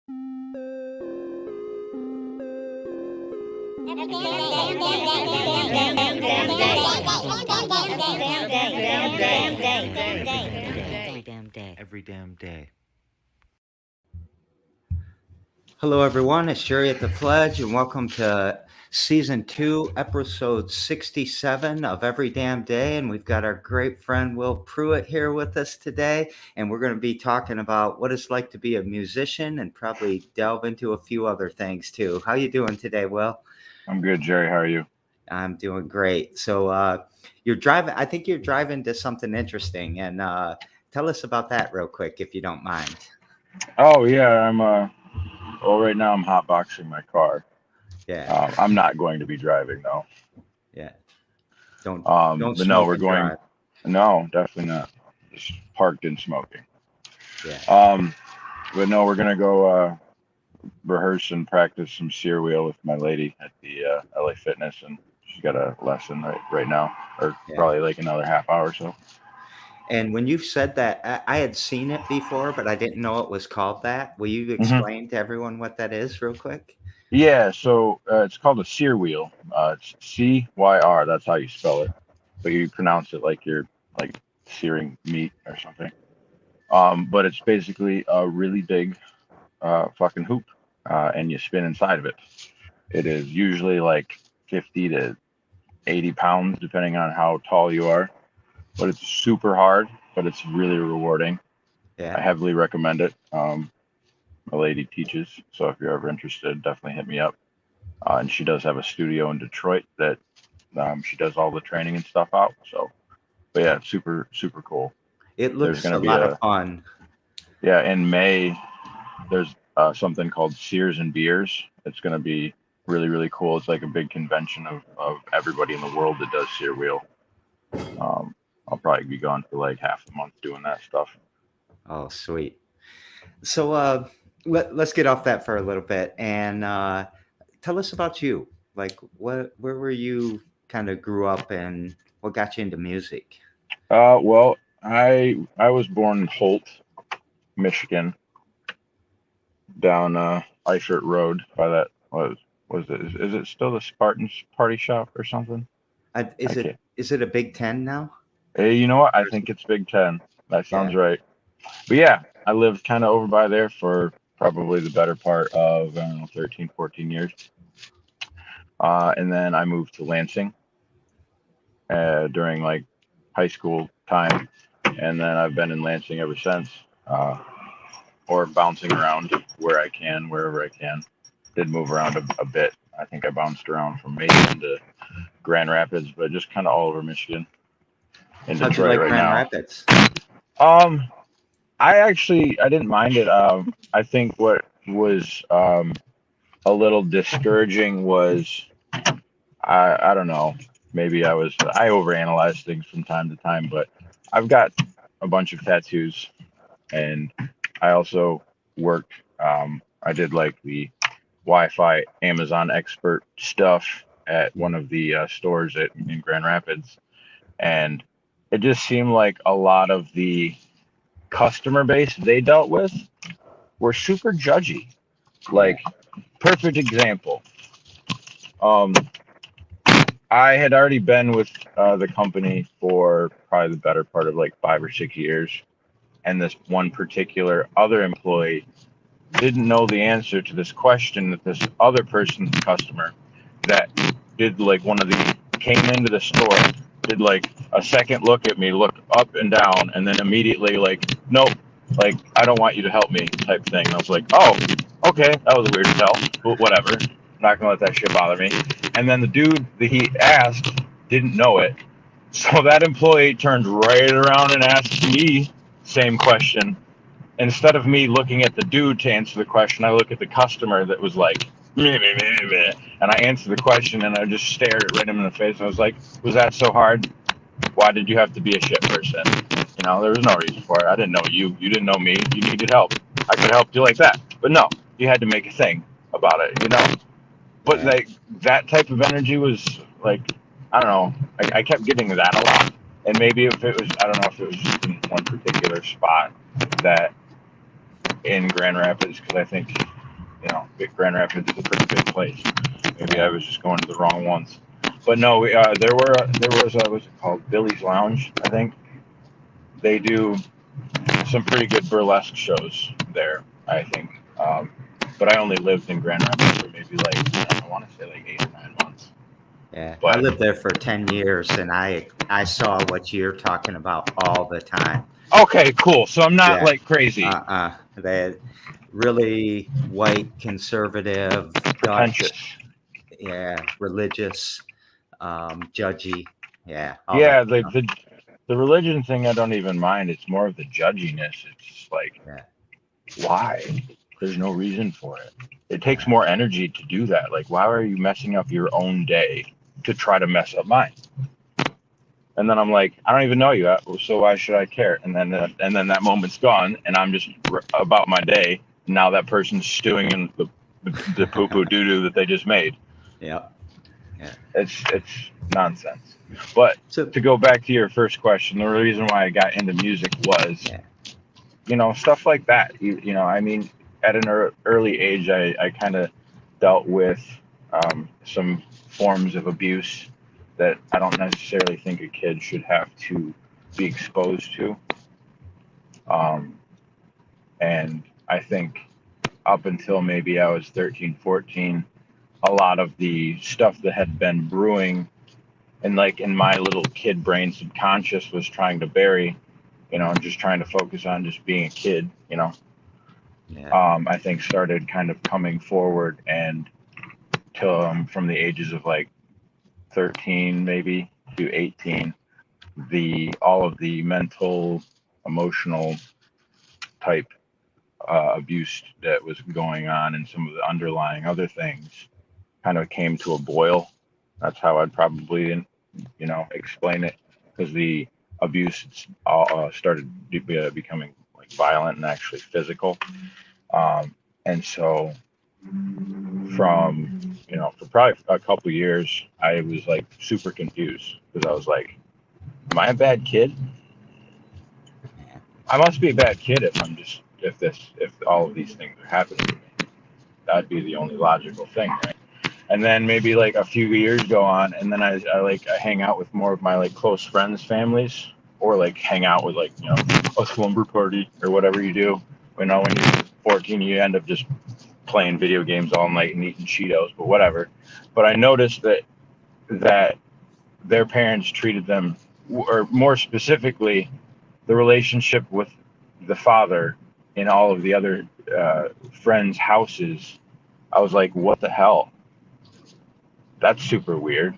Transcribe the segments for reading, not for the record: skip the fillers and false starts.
Every damn day. Hello, everyone. It's Jerry at the Fledge, and welcome to Season 2, Episode 67 of Every Damn Day. And we've got our great friend Wil Pruitt here with us today, and we're going to be talking about what it's like to be a musician and probably delve into a few other things, too. How you doing today, Wil? I'm good, Jerry. How are you? I'm doing great. So you're driving. I think you're driving to something interesting, and tell us about that real quick, if you don't mind. Oh yeah, well, right now I'm hotboxing my car. Yeah, I'm not going to be driving though. yeah. Don't But no, smoke we're and going. drive. No, definitely not. Just parked and smoking. Yeah. Um, but no, we're gonna go rehearse and practice some sear wheel with my lady at the LA Fitness, and she's got a lesson right now, or Yeah. probably like another half hour or so. And when you said that, I had seen it before, but I didn't know it was called that. Will you hmm explain to everyone what that is real quick? Yeah, so it's called a sear wheel. It's CYR. That's how you spell it, but you pronounce it like you're like searing meat or something. But it's basically a really big fucking hoop, and you spin inside of it. It is usually like 50 to 80 pounds, depending on how tall you are. But it's super hard, but it's really rewarding. I Yeah. heavily recommend it. My lady teaches, so if you're ever interested, definitely hit me up. And she does have a studio in Detroit that she does all the training and stuff out. So, but yeah, it's super, super cool. It There's looks going a to be lot of fun. yeah, in May, there's something called Sears and Beers. It's going to be really, really cool. It's like a big convention of everybody in the world that does sear wheel. I'll probably be gone for like half a month doing that stuff. Oh, sweet. So let's get off that for a little bit and tell us about you. Like, where were you kind of grew up and what got you into music? Well, I was born in Holt, Michigan, down Eifert Road by that was it is it still the Spartans Party Shop or something? I can't. Is it a Big Ten now? Hey, you know what? I think it's Big Ten. That Yeah. sounds right. But yeah, I lived kind of over by there for probably the better part of, I don't know, 13, 14 years. And then I moved to Lansing during like high school time. And then I've been in Lansing ever since, or bouncing around where I can, wherever I can. Did move around a bit. I think I bounced around from Macon to Grand Rapids, but just kind of all over Michigan. In How'd you Detroit like right Grand now. Rapids? Um, I didn't mind it. I think what was a little discouraging was I don't know, maybe I overanalyze things from time to time, but I've got a bunch of tattoos, and I also worked. I did like the Wi-Fi Amazon expert stuff at one of the stores in Grand Rapids, and it just seemed like a lot of the customer base they dealt with were super judgy. Yeah. Like, perfect example. Um, I had already been with the company for probably the better part of like 5 or 6 years, and this one particular other employee didn't know the answer to this question that this other person's customer that did like one of the came into the store, did like a second look at me, looked up and down, and then immediately like, nope, like I don't want you to help me type thing. I was like, oh, okay, that was weird as hell, but whatever. I'm not gonna let that shit bother me. And then the dude that he asked didn't know it, so that employee turned right around and asked me same question. Instead of me looking at the dude to answer the question, I look at the customer that was like, meh, meh, meh, meh, and I answer the question and I just stared at him in the face. I was like, was that so hard? Why did you have to be a shit person? You know, there was no reason for it. I didn't know you. You didn't know me. You needed help. I could help you like that. But no, you had to make a thing about it, you know? But Yeah. like that type of energy was like, I don't know. I kept getting that a lot. And maybe if it was, I don't know if it was just in one particular spot that in Grand Rapids because I think, Grand Rapids is a pretty big place. Maybe I was just going to the wrong ones. But no, there was what's it called? Billy's Lounge, I think. They do some pretty good burlesque shows there, I think. But I only lived in Grand Rapids for maybe I want to say 8 or 9 months. Yeah, I But lived there for 10 years, and I saw what you're talking about all the time. okay, cool. So I'm not Yeah. like crazy. They're really white, conservative, Pretentious. Dutch, yeah, religious, judgy, yeah, all that Yeah, stuff. the religion thing I don't even mind. It's more of the judginess. It's just like, Yeah, why? There's no reason for it. It takes yeah, more energy to do that. Like, why are you messing up your own day to try to mess up mine? And then I'm like, I don't even know you, so why should I care? And then that moment's gone, and I'm just about my day. Now that person's stewing in the poo poo doo doo that they just made. yeah, yeah. It's nonsense. But So, to go back to your first question, the reason why I got into music was, yeah, stuff like that. I mean, at an early age, I kind of dealt with some forms of abuse that I don't necessarily think a kid should have to be exposed to. Um, and I think up until maybe I was 13, 14, a lot of the stuff that had been brewing and like in my little kid brain subconscious was trying to bury, and just trying to focus on just being a kid, yeah, I think started kind of coming forward and till from the ages of like 13 maybe to 18, all of the mental, emotional type abuse that was going on and some of the underlying other things kind of came to a boil. That's how I'd probably, explain it, because the abuse started becoming like violent and actually physical. And so for probably a couple years, I was like super confused because I was like, am I a bad kid? yeah, I must be a bad kid if all of these things are happening to me. That'd be the only logical thing, right? And then maybe like a few years go on, and then I hang out with more of my like close friends' families, or like hang out with like a slumber party or whatever you do. When you're 14, you end up just playing video games all night and eating Cheetos, but whatever. But I noticed that their parents treated them, or more specifically, the relationship with the father in all of the other friends' houses. I was like, what the hell? That's super weird.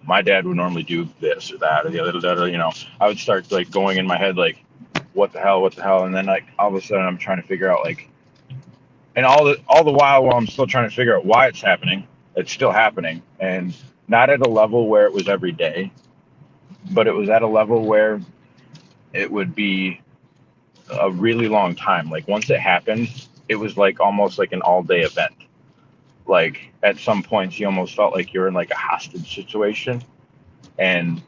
My dad would normally do this or that or the other. I would start like going in my head like, what the hell, and then like all of a sudden I'm trying to figure out like, and all the while I'm still trying to figure out why it's happening. It's still happening, and not at a level where it was every day, but it was at a level where it would be a really long time. Like once it happened, it was like almost like an all day event. Like at some points, you almost felt like you're in like a hostage situation, and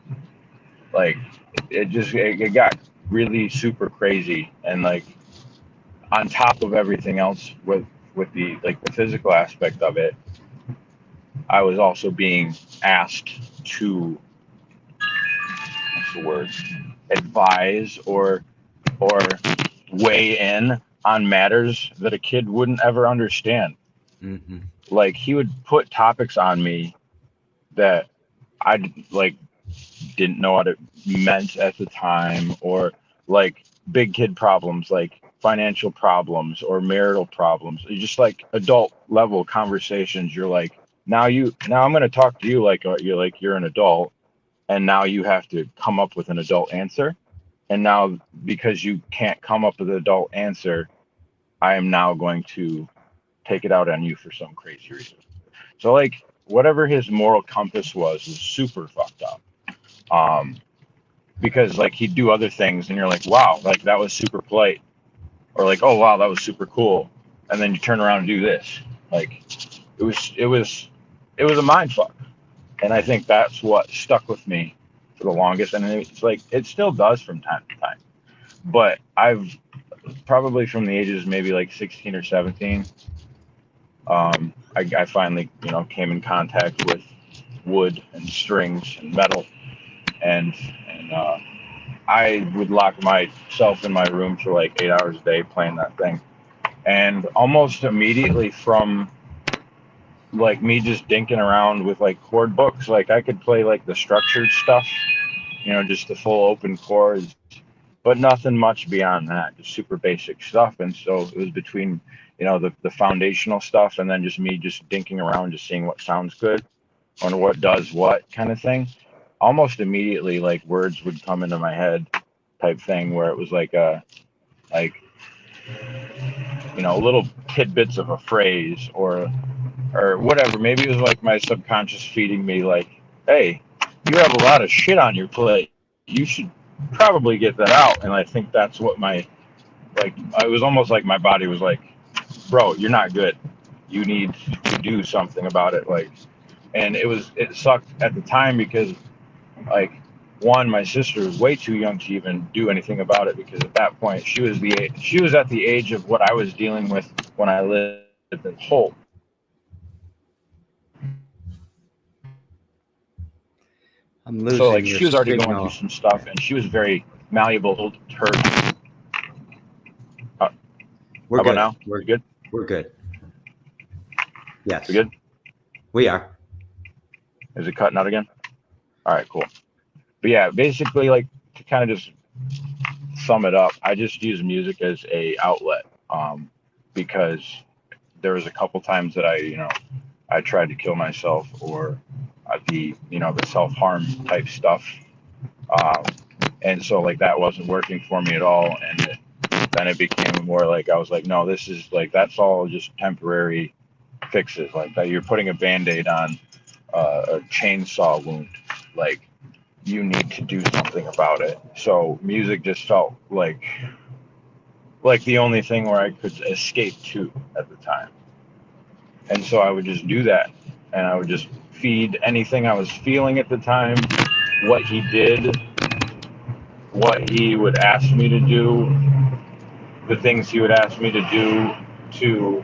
like it got really super crazy. And like on top of everything else with the like the physical aspect of it, I was also being asked to, what's the word, advise or weigh in on matters that a kid wouldn't ever understand. mm-hmm, Like he would put topics on me that I like didn't know what it meant at the time, or like big kid problems like financial problems or marital problems. It's just like adult level conversations. You're like, now I'm going to talk to you like you're an adult, and now you have to come up with an adult answer. And now because you can't come up with an adult answer, I am now going to take it out on you for some crazy reason. So like whatever his moral compass was super fucked up. Um, because like he'd do other things and you're like, wow, like that was super polite, or like, oh wow, that was super cool, and then you turn around and do this. Like it was a mind fuck. And I think that's what stuck with me for the longest, and it's like it still does from time to time. But I've probably from the ages maybe like 16 or 17. I finally, came in contact with wood and strings and metal, and and I would lock myself in my room for like 8 hours a day playing that thing. And almost immediately from like me just dinking around with like chord books, like I could play like the structured stuff, just the full open chords, but nothing much beyond that, just super basic stuff. And so it was between, the foundational stuff and then just me just dinking around, just seeing what sounds good on what does what kind of thing. Almost immediately, like words would come into my head type thing where it was like, little tidbits of a phrase or whatever. Maybe it was like my subconscious feeding me like, hey, you have a lot of shit on your plate. You should probably get that out. And I think that's what like, it was almost like my body was like, bro, you're not good. You need to do something about it. Like, and it sucked at the time because like, one, my sister was way too young to even do anything about it because at that point she was at the age of what I was dealing with when I lived in Holt. I'm So like losing your she was already going through signal. some stuff, and she was very malleable to her. How We're about good. now? You good? We're good. We Yes, good? we are. Is it cutting out again? All right, cool. But yeah, basically, like to kind of just sum it up, I just use music as a outlet because there was a couple times that I tried to kill myself or the self harm type stuff, um, and so like that wasn't working for me at all, and then it became more like I was like, no, this is like that's all just temporary fixes, like that you're putting a band-aid on a chainsaw wound, like you need to do something about it. So music just felt like the only thing where I could escape to at the time. And so I would just do that, and I would just feed anything I was feeling at the time, what he did, what he would ask me to do, the things he would ask me to do to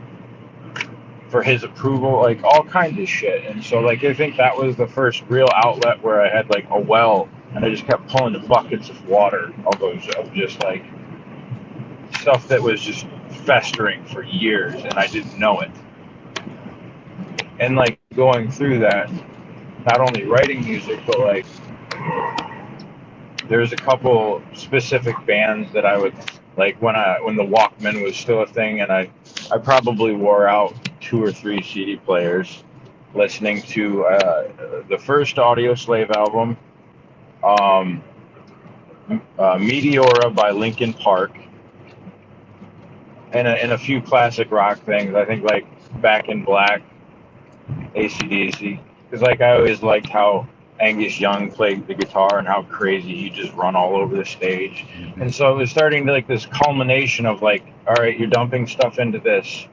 for his approval, like all kinds of shit. And so like I think that was the first real outlet where I had like a well, and I just kept pulling the buckets of water, all those of just like stuff that was just festering for years, and I didn't know it. And like going through that, not only writing music, but like there's a couple specific bands that I would like when the Walkman was still a thing, and I probably wore out two or three CD players listening to the first Audio Slave album, um, Meteora by Linkin Park, and a few classic rock things. I think like Back in Black, AC/DC, because like I always liked how Angus Young played the guitar and how crazy he just run all over the stage. Hmm. And so it was starting to like this culmination of like, all right, you're dumping stuff into this.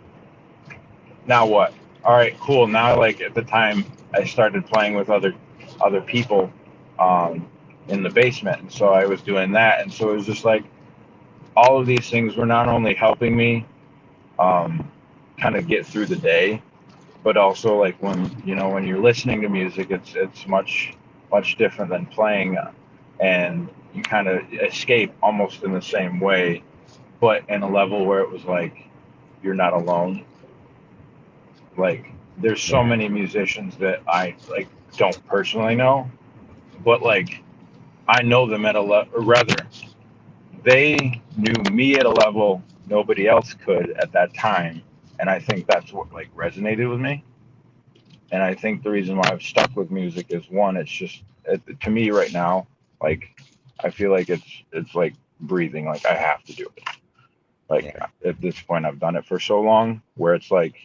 Now what? All right, cool. Now like at the time I started playing with other people um, in the basement, and so I was doing that, and so it was just like all of these things were not only helping me um, kind of get through the day, but also like when you're listening to music, it's much different than playing, and you kind of escape almost in the same way, but in a level where it was like you're not alone. Like there's so Yeah. many musicians that I like don't personally know, but like I know them at or rather they knew me at a level nobody else could at that time, and I think that's what like resonated with me. And I think the reason why I've stuck with music is one, it's just to me right now, like I feel like it's like breathing, like I have to do it. Like Yeah. at this point, I've done it for so long, where it's like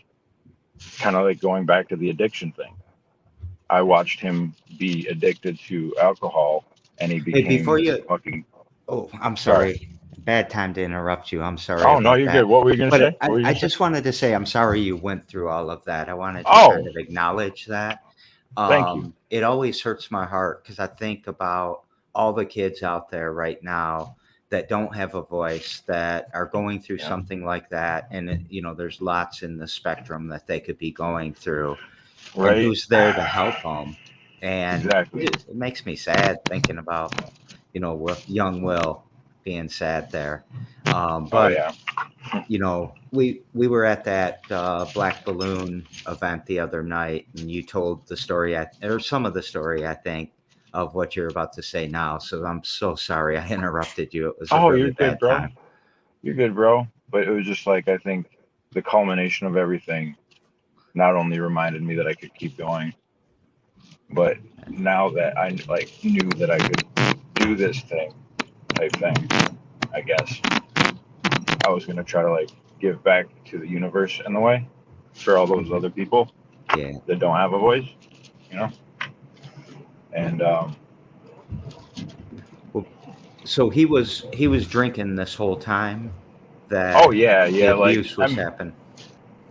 kind of like going back to the addiction thing. I watched him be addicted to alcohol, and he Hey, before became you, fucking oh, I'm sorry. sorry. Bad time to interrupt you. I'm sorry Oh no, about you're good. that. What were you gonna say? But What were you I gonna say? just wanted to say I'm sorry you went through all of that. I wanted to kind Oh, of acknowledge that. thank you. It always hurts my heart because I think about all the kids out there right now that don't have a voice, that are going through Yeah. something like that, and there's lots in the spectrum that they could be going through, and Right. who's there to help them. And Exactly. it makes me sad thinking about young Will being sad there. Oh But yeah. we were at that Black Balloon event the other night, and you told the story, or some of the story, I think, of what you're about to say now. So I'm so sorry I interrupted you. It was a Oh, really you're good, bad bro. time. You're good, bro. But it was just like I think the culmination of everything not only reminded me that I could keep going, but now that I like knew that I could do this thing type thing, I guess I was gonna try to like give back to the universe in a way for all those other people Yeah. that don't have a voice, you know. And Well, so he was drinking this whole time oh that yeah, the yeah, like abuse was happening.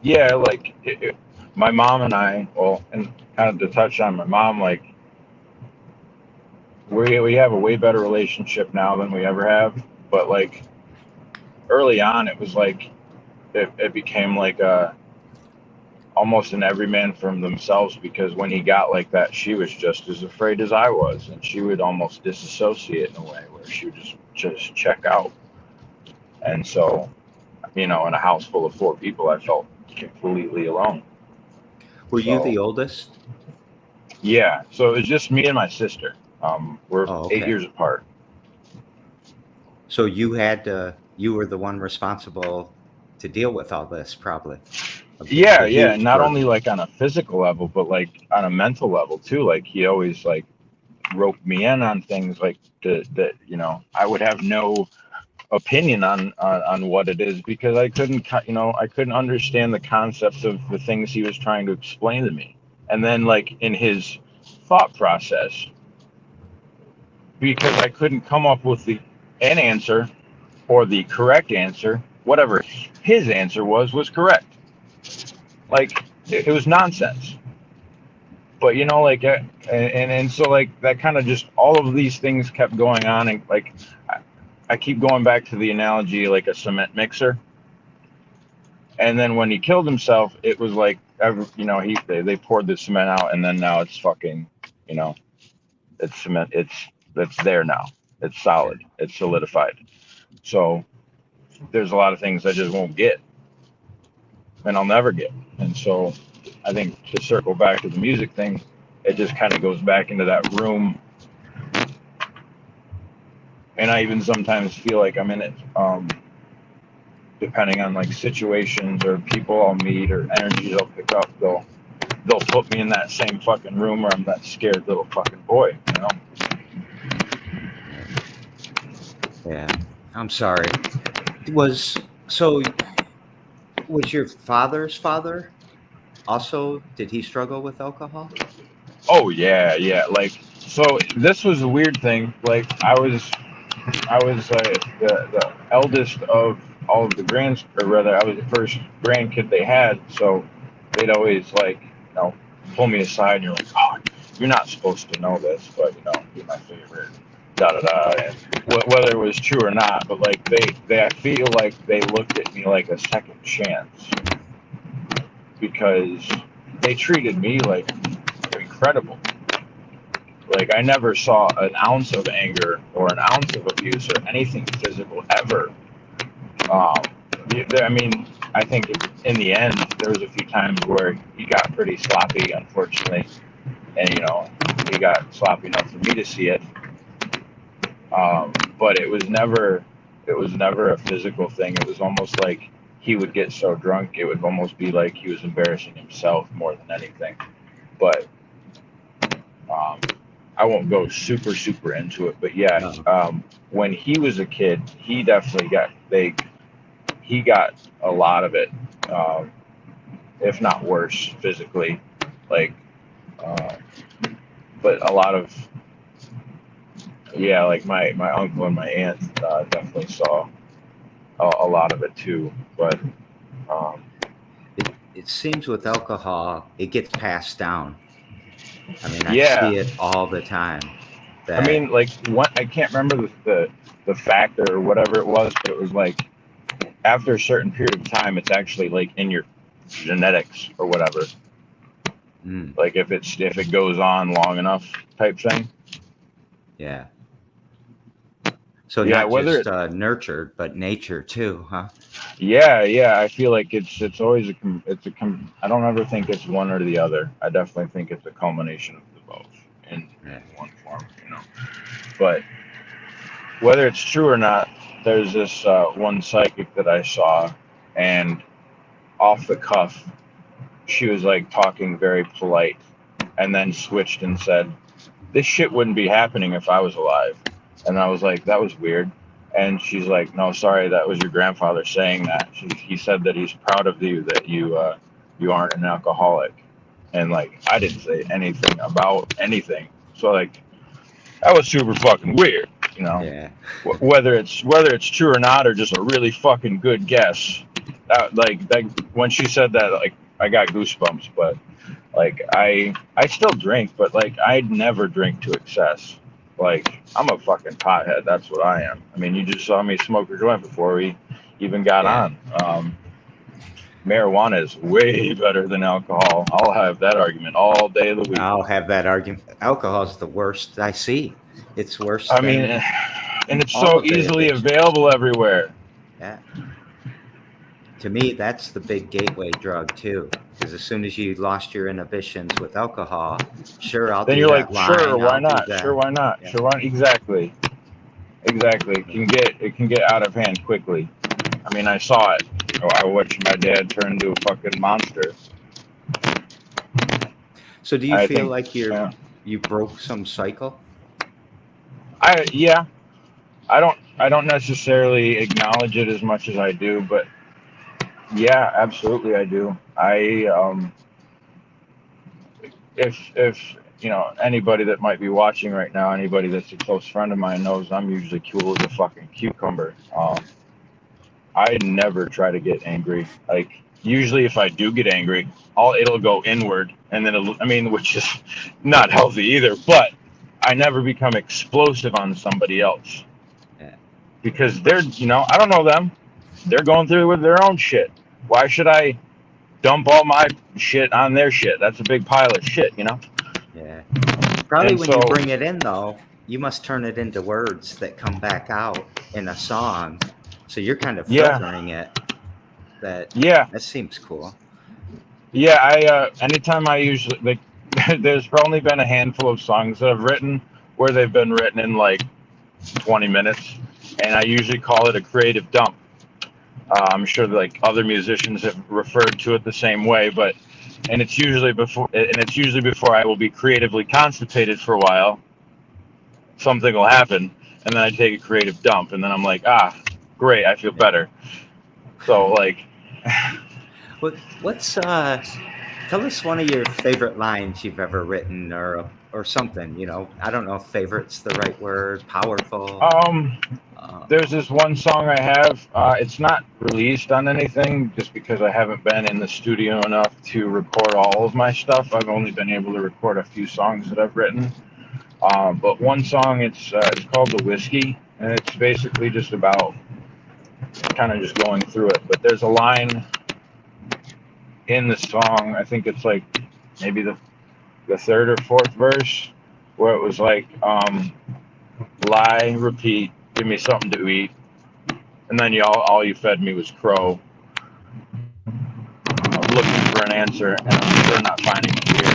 yeah, like my mom and I, well, and kind of to touch on my mom, like we have a way better relationship now than we ever have. But like early on, it was like it became like almost an everyman from themselves because when he got like that, she was just as afraid as I was, and she would almost disassociate in a way where she would just check out. And so, in a house full of four people, I felt completely alone. Were you So the oldest? yeah, so it was just me and my sister. We're Oh, 8 okay. years apart. So you were the one responsible to deal with all this, probably, of Yeah, the yeah. huge Not only burden. like on a physical level, but like on a mental level too. Like he always like roped me in on things like that. I would have no opinion on what it is because I couldn't, I couldn't understand the concepts of the things he was trying to explain to me. And then like in his thought process, because I couldn't come up with an answer or the correct answer, whatever his answer was correct. Like it was nonsense. But like and so like that kind of just all of these things kept going on, and like I keep going back to the analogy like a cement mixer. And then when he killed himself, it was like they poured the cement out, and then now it's fucking, you know it's cement. It's there now. It's Yeah. solid. It's solidified. So there's a lot of things I just won't get, and I'll never get. And so I think to circle back to the music thing, it just kind of goes back into that room, and I even sometimes feel like I'm in it. Depending on like situations or people I'll meet or energies I'll pick up, they'll put me in that same fucking room where I'm that scared little fucking boy, Yeah. I'm sorry. Was so was your father's father also, did he struggle with alcohol? Oh yeah, yeah. Like so, this was a weird thing. Like I was the eldest of all of the grands, or rather, I was the first grandkid they had. So they'd always like pull me aside, and you're like, oh, you're not supposed to know this, but you're my favorite. Da da da. And whether it was true or not, but like I feel like they looked at me like a second chance because they treated me like incredible. Like I never saw an ounce of anger or an ounce of abuse or anything physical ever. Um, I mean, I think in the end there was a few times where he got pretty sloppy, unfortunately, and he got sloppy enough for me to see it. But it was never a physical thing. It was almost like he would get so drunk, it would almost be like he was embarrassing himself more than anything. But um, I won't go super super into it, but yeah, No. when he was a kid, he definitely he got a lot of it, um, if not worse physically, like, uh, but a lot of yeah, like my uncle and my aunt definitely saw a lot of it too, but um, It seems with alcohol, it gets passed down. I mean, I yeah, see it all the time. I that mean, like, what, I can't remember the fact or whatever it was, but it was like after a certain period of time, it's actually like in your genetics or whatever. mm, Like if it goes on long enough, type thing. yeah. So Yeah, not whether just it, nurtured, but nature too, huh? yeah. I feel like it's always I don't ever think it's one or the other. I definitely think it's a culmination of the both in Yeah. one form, you know. But whether it's true or not, there's this one psychic that I saw, and off the cuff, she was like talking very polite, and then switched and said, "This shit wouldn't be happening if I was alive." And I was like, "That was weird." And she's like, "No, sorry, that was your grandfather saying that. He said that he's proud of you, that you aren't an alcoholic." And like, I didn't say anything about anything, so like, that was super fucking weird, you know. Yeah. Whether it's true or not, or just a really fucking good guess. Like when she said that, like, I got goosebumps. But like, I still drink, but like, I'd never drink to excess. Like, I'm a fucking pothead. That's what I am. I mean, you just saw me smoke a joint before we even got Yeah. on. Marijuana is way better than alcohol. I'll have that argument all day of the week. I'll have that argument. Alcohol is the worst I see. It's worse I mean, than and it's all so of the easily addictions. available everywhere. Yeah. To me, that's the big gateway drug too. Because as soon as you lost your inhibitions with alcohol, sure, I'll Then do you're that like, sure, line. why I'll do not? Sure, that. why not? Yeah. Sure, why? Exactly, exactly. It can get out of hand quickly. I mean, I saw it. I watched my dad turn into a fucking monster. So do you I feel think, like yeah, you broke some cycle? yeah. I don't necessarily acknowledge it as much as I do, but yeah, absolutely, I do. If anybody that might be watching right now, anybody that's a close friend of mine knows I'm usually cool as a fucking cucumber. I never try to get angry. Like, usually if I do get angry, it'll go inward, and then I mean, which is not healthy either. But I never become explosive on somebody else, Yeah. because I don't know them. They're going through with their own shit. Why should I dump all my shit on their shit? That's a big pile of shit, you know. Yeah. Probably And when so, you bring it in, though, you must turn it into words that come back out in a song. So you're kind of yeah, filtering it. That yeah, that seems cool. yeah. Anytime I usually like, there's probably been a handful of songs that I've written where they've been written in like 20 minutes, and I usually call it a creative dump. I'm sure that, like, other musicians have referred to it the same way, but it's usually before I will be creatively constipated for a while. Something will happen, and then I take a creative dump, and then I'm like, great, I feel Yeah. better. So like, What's tell us one of your favorite lines you've ever written, or something. I don't know if favorite's the right word. Powerful. um, Uh, there's this one song I have. It's not released on anything, just because I haven't been in the studio enough to record all of my stuff. I've only been able to record a few songs that I've written. But one song, it's called "The Whiskey," and it's basically just about kind of just going through it. But there's a line in the song. I think it's like maybe the third or fourth verse, where it was like, lie, repeat, give me something to eat, and then all you fed me was crow. I'm looking for an answer, and I'm sure not finding it here.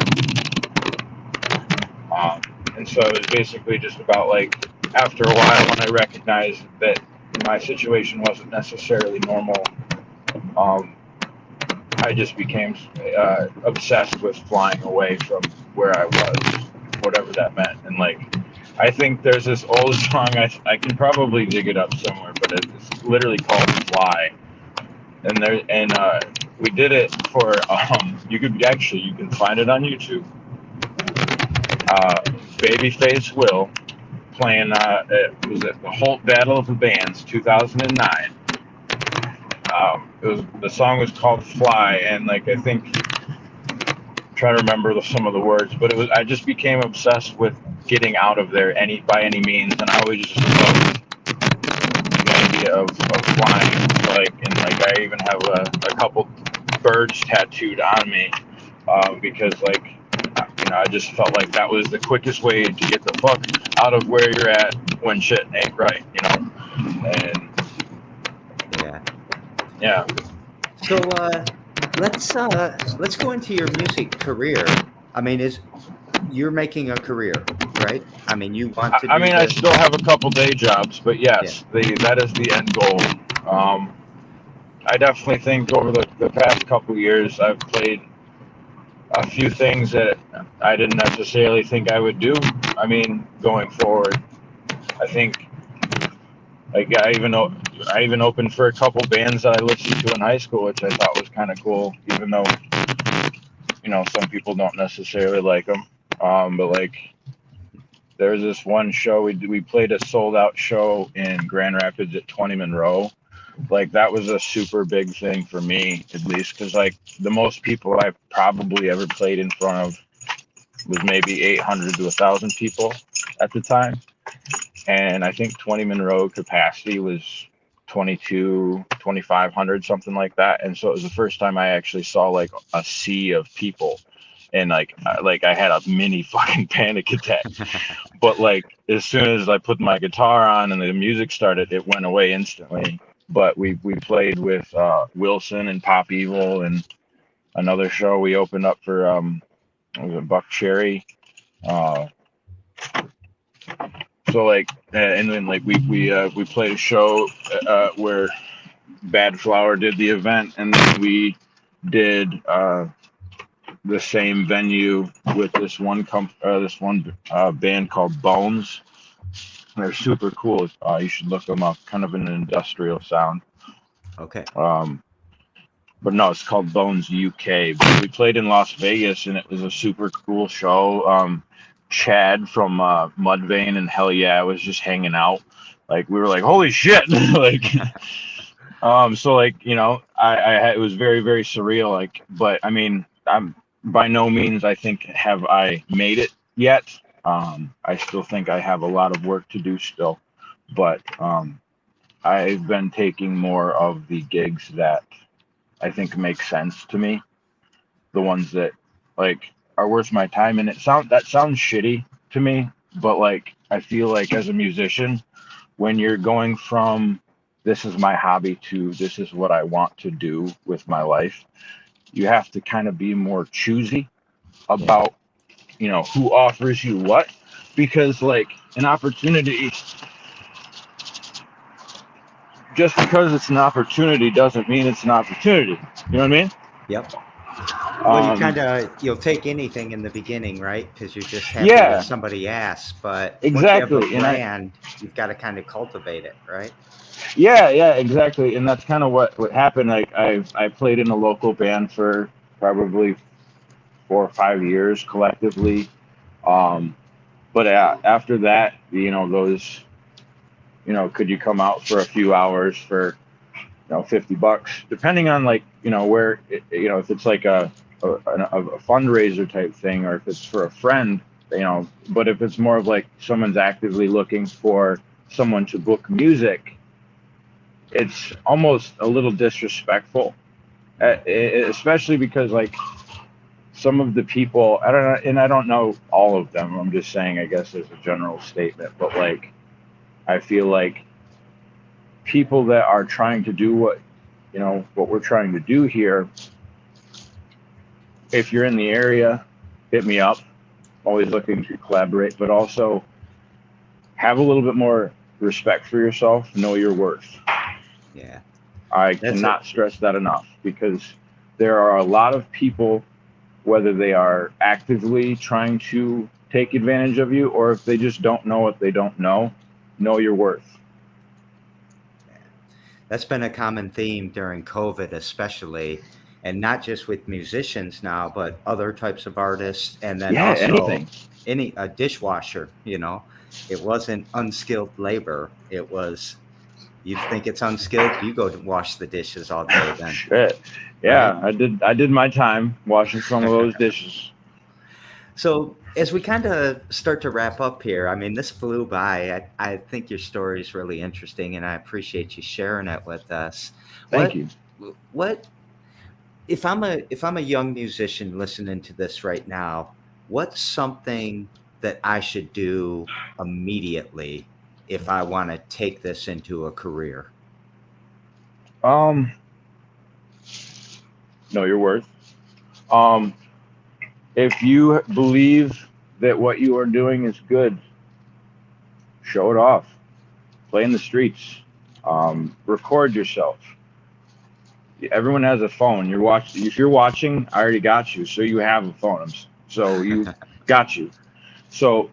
And so it was basically just about, like, after a while, when I recognized that my situation wasn't necessarily normal, um, I just became obsessed with flying away from where I was, whatever that meant. And like, I think there's this old song. I can probably dig it up somewhere, but it's literally called "Fly." And we did it for, you can find it on YouTube. Babyface Will playing, it was at the Holt Battle of the Bands 2009. The song was called "Fly," and like, I think, I'm trying to remember some of the words, but I just became obsessed with getting out of there by any means, and I always just loved the idea of flying. And I even have a couple birds tattooed on me, because I just felt like that was the quickest way to get the fuck out of where you're at when shit ain't right, and yeah. So let's go into your music career. I mean, you're making a career, right? I mean, you want to. I still have a couple day jobs, but yes, that is the end goal. I definitely think over the past couple years, I've played a few things that I didn't necessarily think I would do. I mean, going forward, I think I even opened for a couple bands that I listened to in high school, which I thought was kind of cool, even though some people don't necessarily like them. But there was this one show we played a sold out show in Grand Rapids at 20 Monroe. That was a super big thing for me, at least, because the most people I've probably ever played in front of was maybe 800 to 1,000 people at the time. And I think 20 Monroe capacity was 2,500, something like that. And so it was the first time I actually saw a sea of people. And I had a mini fucking panic attack. But as soon as I put my guitar on and the music started, it went away instantly. But we played with Wilson and Pop Evil, and another show we opened up for was it Buck Cherry. And then we played a show where Bad Flower did the event, and then we did the same venue with this one band called Bones. They're super cool. You should look them up. Kind of an industrial sound. Okay. But no, it's called Bones UK. But we played in Las Vegas, and it was a super cool show. Chad from Mudvayne and Hell Yeah was just hanging out. We were like, holy shit! So it was very, very surreal. But I mean, I'm by no means I think have I made it yet. I still think I have a lot of work to do still, but I've been taking more of the gigs that I think make sense to me, the ones that are worth my time. And that sounds shitty to me, but I feel as a musician, when you're going from this is my hobby to this is what I want to do with my life, you have to kind of be more choosy about who offers you what, because an opportunity, just because it's an opportunity doesn't mean it's an opportunity. You know what I mean? Yep. Well, you kind of you'll take anything in the beginning, right? Because you're just happy when somebody asks. But exactly, once you have a brand, you've got to kind of cultivate it, right? Yeah, exactly. And that's kind of what happened. I played in a local band for probably 4 or 5 years collectively. But after that, those, could you come out for a few hours for, $50, depending on where, if it's a fundraiser type thing, or if it's for a friend, but if it's more of someone's actively looking for someone to book music, it's almost a little disrespectful, especially because some of the people, I don't know, and I don't know all of them, I'm just saying, I guess as a general statement, but I feel people that are trying to do what we're trying to do here, if you're in the area, hit me up. Always looking to collaborate, but also have a little bit more respect for yourself, know your worth. Yeah. I cannot stress that enough, because there are a lot of people, whether they are actively trying to take advantage of you, or if they just don't know what they don't know your worth. That's been a common theme during COVID, especially, and not just with musicians now, but other types of artists, and then also a dishwasher. It wasn't unskilled labor. It was, you think it's unskilled, you go to wash the dishes all day then. Shit. Yeah, right? I did my time washing some of those dishes. So as we kind of start to wrap up here, I mean, this flew by. I think your story is really interesting, and I appreciate you sharing it with us. Thank What you. what if I'm a young musician listening to this right now? What's something that I should do immediately if I want to take this into a career? Um, know your worth. Um, if you believe that what you are doing is good, show it off. Play in the streets. Record yourself. Everyone has a phone. You're watching. If you're watching, I already got you. So you have a phone. So you got you. So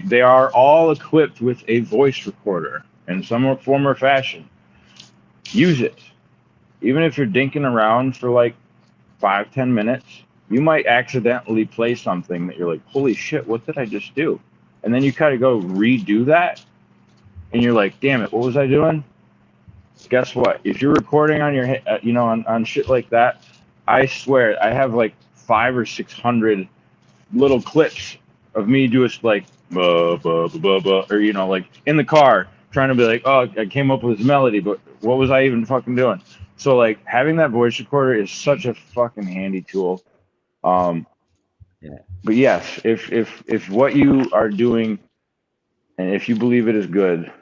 they are all equipped with a voice recorder in some form or fashion. Use it. Even if you're dinking around for like 5, 10 minutes, you might accidentally play something that you're like, holy shit, what did I just do? And then you kind of go redo that, and you're like, damn it, what was I doing? Guess what? If you're recording on your, on shit like that, I swear I have like 500 or 600 little clips of me just like, or like in the car trying to be like, oh, I came up with this melody, but what was I even fucking doing? So like having that voice recorder is such a fucking handy tool. Um, Yeah. but yes, if what you are doing, and if you believe it is good,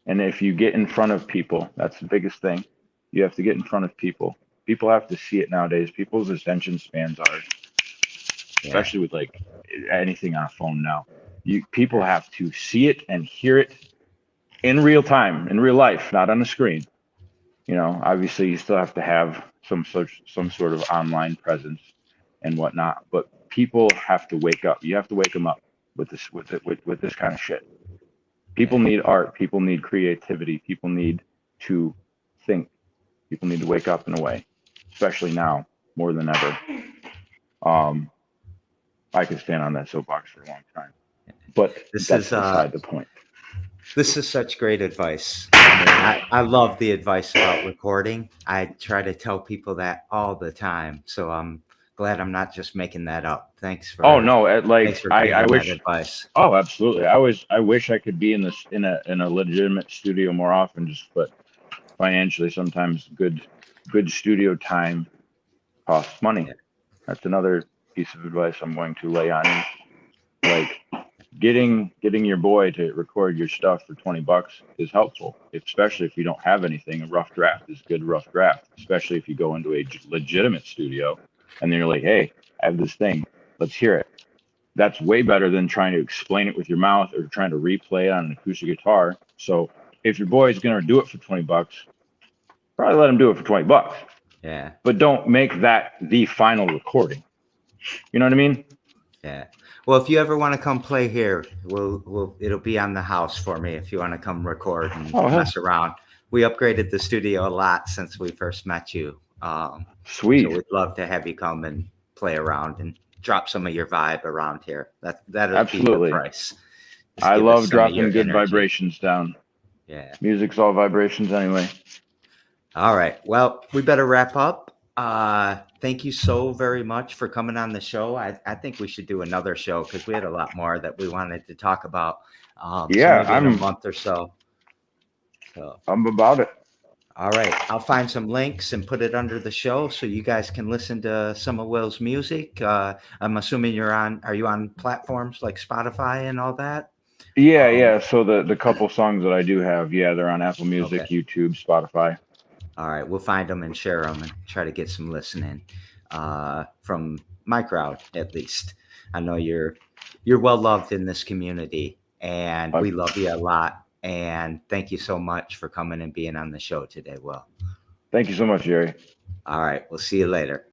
and if you get in front of people, that's the biggest thing. You have to get in front of people. People have to see it nowadays. People's attention spans are, Yeah. especially with like anything on a phone now. People have to see it and hear it in real time, in real life, not on a screen. Obviously you still have to have some sort of online presence and whatnot, but people have to wake up. You have to wake them up with this kind of shit. People Yeah. need art. People need creativity. People need to think. People need to wake up in a way, especially now more than ever. Um, I could stand on that soapbox for a long time, but This that's is beside the point. This is such great advice. I mean, I love the advice about recording. I try to tell people that all the time. So I'm glad I'm not just making that up. Oh no, Thanks for I giving that wish. advice. Oh, absolutely. I wish I could be in a legitimate studio more often. But financially, sometimes good studio time costs money. Yeah. That's another piece of advice I'm going to lay on you. Like getting your boy to record your stuff for $20 is helpful, especially if you don't have anything. A rough draft is a good rough draft, especially if you go into a legitimate studio and then you're like, hey, I have this thing, let's hear it. That's way better than trying to explain it with your mouth or trying to replay it on an acoustic guitar. So if your boy is going to do it for $20, probably let him do it for $20, Yeah. but don't make that the final recording. You know what I mean? Yeah. Well, if you ever want to come play here, it'll be on the house for me if you want to come record and Oh, hell, mess around. We upgraded the studio a lot since we first met you. So sweet. we'd love to have you come and play around and drop some of your vibe around here. That'll be the Absolutely. price. Just I give us love some of your dropping good energy. vibrations down. Yeah. Music's all vibrations anyway. All right. Well, we better wrap up. Thank you so very much for coming on the show. I think we should do another show because we had a lot more that we wanted to talk about. So Yeah, maybe in a month or so. So, I'm about it. all right. I'll find some links and put it under the show so you guys can listen to some of Will's music. I'm assuming are you on platforms like Spotify and all that? Yeah, Um, yeah. So the couple songs that I do have, yeah, they're on Apple Music, okay. YouTube, Spotify. All right, we'll find them and share them and try to get some listening from my crowd, at least. I know you're well loved in this community, and Uh, we love you a lot. And thank you so much for coming and being on the show today, Will. Thank you so much, Jerry. All right, we'll see you later.